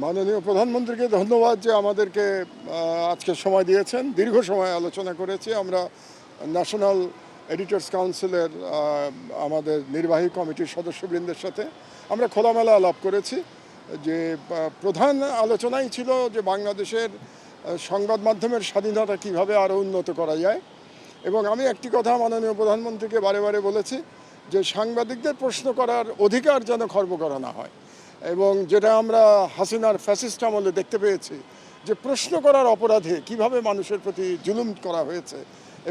মাননীয় প্রধানমন্ত্রীকে ধন্যবাদ যে আমাদেরকে আজকে সময় দিয়েছেন। দীর্ঘ সময় আলোচনা করেছি আমরা ন্যাশনাল এডিটর্স কাউন্সিলের আমাদের নির্বাহী কমিটির সদস্যবৃন্দের সাথে আমরা খোলামেলা আলাপ করেছি। যে প্রধান আলোচনাই ছিল যে বাংলাদেশের সংবাদ মাধ্যমের স্বাধীনতা কিভাবে আরও উন্নত করা যায়, এবং আমি একটি কথা মাননীয় প্রধানমন্ত্রীকে বারে বারে বলেছি যে সাংবাদিকদের প্রশ্ন করার অধিকার যেন খর্ব করা না হয়, এবং যেটা আমরা হাসিনার ফ্যাসিস্ট আমলে দেখতে পেয়েছি যে প্রশ্ন করার অপরাধে কিভাবে মানুষের প্রতি জুলুম করা হয়েছে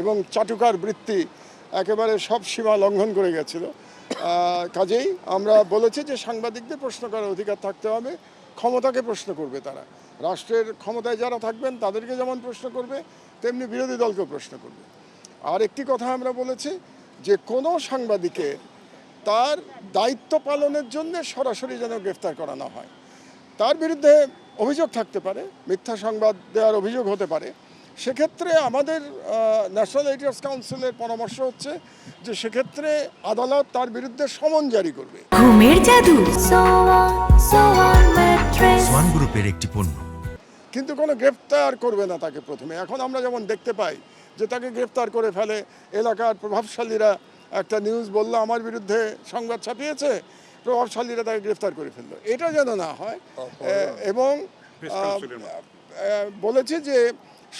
এবং চাটুকার বৃত্তি একেবারে সব সীমা লঙ্ঘন করে গেছিল। কাজেই আমরা বলেছি যে সাংবাদিকদের প্রশ্ন করার অধিকার থাকতে হবে, ক্ষমতাকে প্রশ্ন করবে তারা, রাষ্ট্রের ক্ষমতায় যারা থাকবেন তাদেরকে যেমন প্রশ্ন করবে তেমনি বিরোধী দলকেও প্রশ্ন করবে। আর একটি কথা আমরা বলেছি যে কোনো সাংবাদিকের তার দায়িত্ব পালনের জন্য সরাসরি যেন গ্রেফতার করা না হয়। তার বিরুদ্ধে অভিযোগ থাকতে পারে, মিথ্যা সংবাদ দেওয়ার অভিযোগ হতে পারে, সেক্ষেত্রে আমাদের ন্যাশনাল এডিটর্স কাউন্সিলের পরামর্শ হচ্ছে যে সেক্ষেত্রে আদালত তার বিরুদ্ধে সমন জারি করবে। ঘুমের জাদু সোয়ান গ্রুপের একটি পণ্য, কিন্তু কোনো গ্রেফতার করবে না তাকে প্রথমে। এখন আমরা যেমন দেখতে পাই যে তাকে গ্রেফতার করে ফেলে, এলাকার প্রভাবশালীরা একটা নিউজ বললো আমার বিরুদ্ধে সংবাদ ছাপিয়েছে, প্রভাবশালীরা তাকে গ্রেফতার করে ফেললো। এটা যেন না হয়, এবং বলেছে যে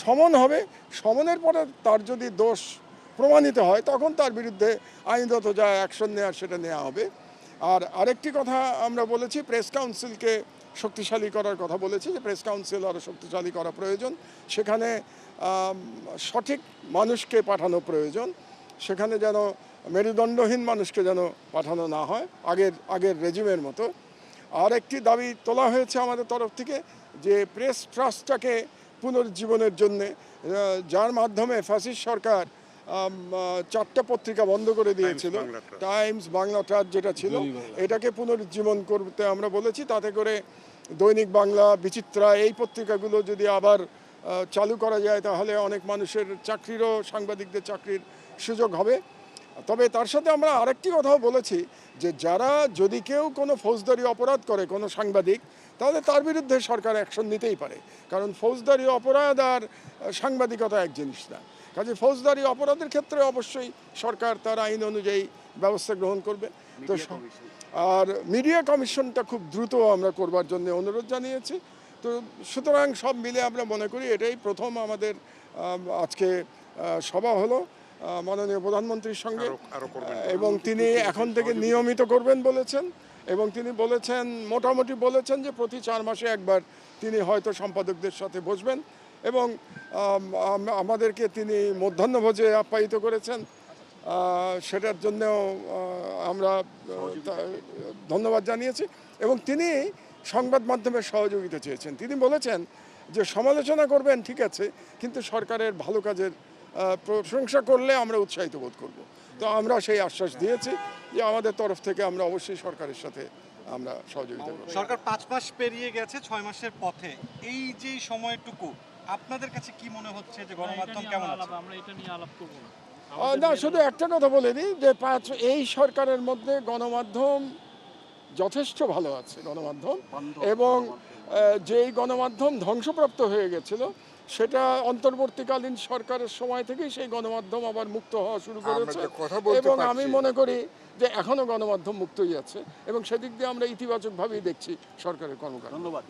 সমন হবে, সমনের পরে তার যদি দোষ প্রমাণিত হয় তখন তার বিরুদ্ধে আইনগত যা অ্যাকশন নেওয়ার সেটা নেওয়া হবে। আর আরেকটি কথা আমরা বলেছি, প্রেস কাউন্সিলকে শক্তিশালী করার কথা বলেছি, যে প্রেস কাউন্সিল আরও শক্তিশালী করা প্রয়োজন, সেখানে সঠিক মানুষকে পাঠানো প্রয়োজন, সেখানে যেন মেরুদণ্ডহীন মানুষকে যেন পাঠানো না হয় আগের রেজিমের মতো। আর একটি দাবি তোলা হয়েছে আমাদের তরফ থেকে যে প্রেস ট্রাস্টটাকে পুনরুজ্জীবনের জন্যে, যার মাধ্যমে ফ্যাসিস্ট সরকার 4টা পত্রিকা বন্ধ করে দিয়েছিল, টাইমস, বাংলা ট্রাস্ট যেটা ছিল, এটাকে পুনরুজ্জীবন করতে আমরা বলেছি। তাতে করে দৈনিক বাংলা, বিচিত্রা এই পত্রিকাগুলো যদি আবার চালু করা যায় তাহলে অনেক মানুষের চাকরিরও, সাংবাদিকদের চাকরির সুযোগ হবে। তবে তার সাথে আমরা আরেকটি কথাও বলেছি যে যারা যদি কেউ কোনো ফৌজদারি অপরাধ করে কোনো সাংবাদিক, তাহলে তার বিরুদ্ধে সরকার অ্যাকশন নিতেই পারে, কারণ ফৌজদারি অপরাধ আর সাংবাদিকতা এক জিনিস না। কাজে ফৌজদারি অপরাধের ক্ষেত্রে অবশ্যই সরকার তার আইন অনুযায়ী ব্যবস্থা গ্রহণ করবে। তো আর মিডিয়া কমিশনটা খুব দ্রুত আমরা করবার জন্য অনুরোধ জানিয়েছি। তো সুতরাং সব মিলে আমরা মনে করি এটাই প্রথম আমাদের আজকে সভা হলো মাননীয় প্রধানমন্ত্রীর সঙ্গে, এবং তিনি এখন থেকে নিয়মিত করবেন বলেছেন, এবং তিনি বলেছেন, মোটামুটি বলেছেন যে প্রতি 4 মাসে একবার তিনি হয়তো সম্পাদকদের সাথে বসবেন, এবং আমাদেরকে তিনি মধ্যাহ্নভোজে আপ্যায়িত করেছেন, সেটার জন্যও আমরা ধন্যবাদ জানিয়েছি। এবং তিনি সংবাদ মাধ্যমের সহযোগিতা চেয়েছেন। তিনি বলেছেন যে সমালোচনা করবেন ঠিক আছে, কিন্তু সরকারের ভালো কাজের প্রশংসা করলে আমরা উৎসাহিত বোধ করব। তো আমরা সেই আশ্বাস দিয়েছি যে আমাদের তরফ থেকে আমরা অবশ্যই সরকারের সাথে আমরা সহযোগিতা করব। সরকার 5 মাস পেরিয়ে গেছে, 6 মাসের পথে, এই যে সময়টুকু আপনাদের কাছে কি মনে হচ্ছে যে গণমাধ্যম কেমন আছে? আমরা এটা নিয়ে আলাপ করব না। না, শুধু একটা কথা বলে দিই যে এই সরকারের মধ্যে গণমাধ্যম যথেষ্ট ভালো আছে, গণমাধ্যম, এবং যেই গণমাধ্যম ধ্বংসপ্রাপ্ত হয়ে গেছিল সেটা অন্তর্বর্তীকালীন সরকারের সময় থেকেই সেই গণমাধ্যম আবার মুক্ত হওয়া শুরু করেছে, এবং আমি মনে করি যে এখনও গণমাধ্যম মুক্তই আছে, এবং সেদিক দিয়ে আমরা ইতিবাচকভাবেই দেখছি সরকারের কর্মকাণ্ড। ধন্যবাদ।